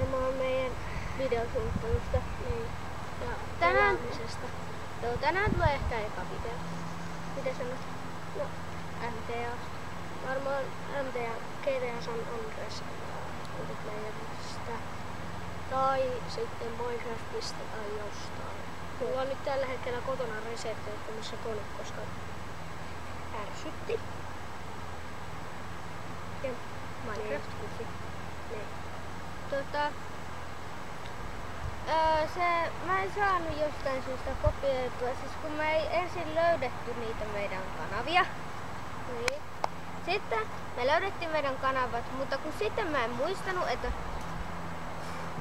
varmaan meidän videosuunnittelusta. niin, ja Tänään- pelaamisesta. Joo, tänään tulee ehkä eka video. Mitä sanot? No, MTA. varmaan MTA GTA San Andreas multiplayerista. Tai sitten Minecraftista tai jostain. Mulla on nyt tällä hetkellä kotona resettoittamassa kone, koska ärsytti. Ja Minecraft kuki. niin. Mä en saanut jostain syystä kopioitua, siis kun me ei ensin löydetty niitä meidän kanavia. Niin. Sitten me löydettiin meidän kanavat, mutta kun sitten mä en muistanut, että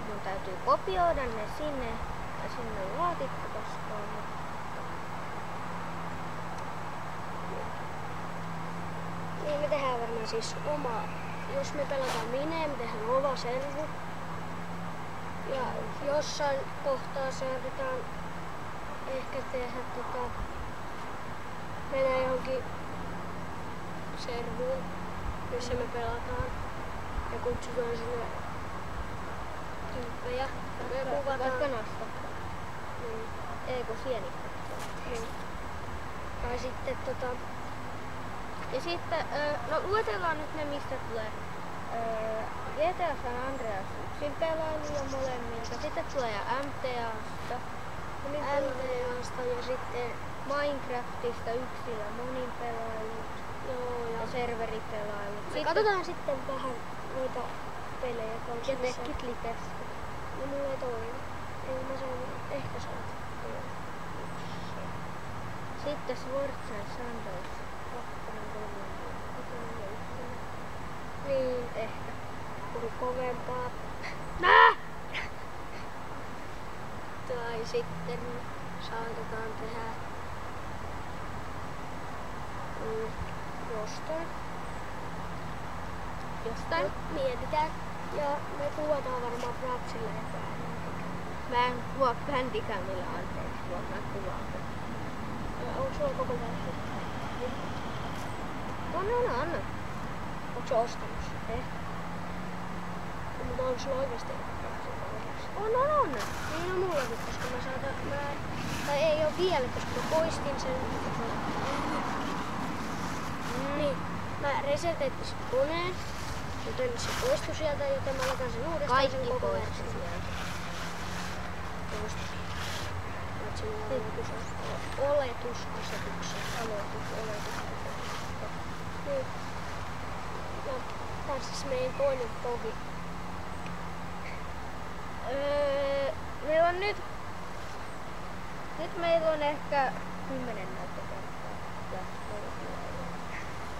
mun täytyy kopioida ne sinne laatikkotaskoon. Niin me tehdään varmaan siis oma, jos me pelataan Minea, me tehdään oma servu. Ja jossain kohtaa saatetaan ehkä tehdä mennä johonkin servuun, missä me pelataan. Ja kutsutaan sinne tyyppejä. Me kuvataan. Vaikka nasta. Niin. Ei kun sienikko. Niin. Tai sitten Ja sitten, no luetellaan nyt ne mistä tulee. GTA San Andreas yksin pelailu ja molemmilta. Sitten tulee MTAsta. MTAsta ja sitten Minecraftista yksin ja monin pelailut. joo, Ja serveripelailut. me katsotaan sitten vähän noita pelejä ja kanssa. Tekkit Likestä. No mulla ei toimi. Ei mä saan, ehkä saat. Sitten Swords and Sandals. Niin, Ehkä. kun kovempaa. Tai sitten saatetaan tehdä jostain. Jostain. Mietitään. Ja me kuvataan varmaan Bratsille jotain. Mä en kuvaa Bandicamilla anteeksi, vaan mä kuvaan. Onko sulla koko versio? Anna. Onko se ostanut? Mutta onko sulla oikeesti On. Niin on mullakin, koska tai ei oo vielä, koska mä poistin sen. Niin, mä resetettiin sen koneen, joten se poistui sieltä, joten mä laitan sen uudestaan Kaikki sen koko poistui version. sieltä. Poistui. Oletusasetuksen. Niin. Ja tässä siis meidän toinen tovi. Meillä on nyt meillä on ehkä 10 näyttökertaa.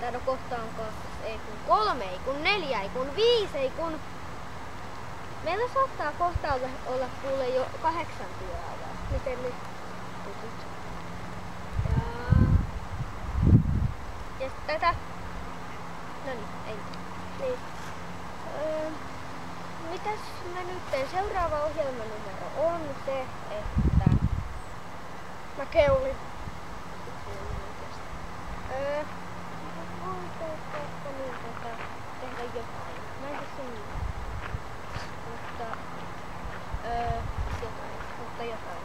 Tai no kohta on 2, ei kun 3, ei kun 4, ei kun 5, ei kun... Meillä saattaa kohta olla kuule jo 8 työajaa. Miten nyt? Ja tätä... Noniin, ei. Niin. Mitäs mä nyt teen? Seuraava ohjelmanumero on se, että... Mä keulin. Tehdä jotain. Mä en tiedä mitä. Mutta jotain.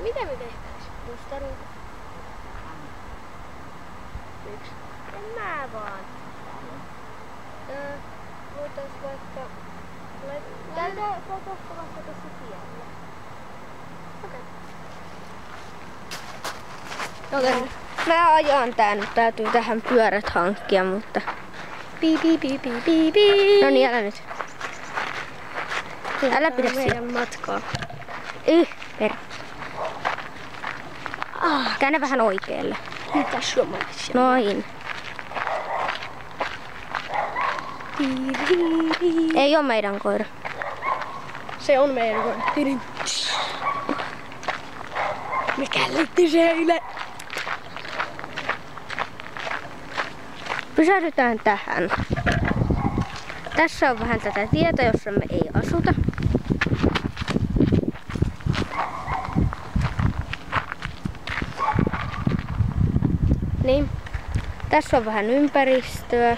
Mitä me tehtäis? Mustaruutu. Miksi? En mä vaan. Voitais vaikka... Käydään kohta vaikka tässä tiellä. Okei. Joten mä ajan tän. Täytyy tähän pyörät hankkia, mutta... No niin, älä nyt. Älä pidä meidän matkaa. Per. Käännä vähän oikealle. Mitäs suomalaisia? Noin. Ei oo meidän koira. Se on meidän koira. Mikä liitti seille? Pysähdytään tähän. Tässä on vähän tätä tietä, jossa me ei asuta. Niin. Tässä on vähän ympäristöä.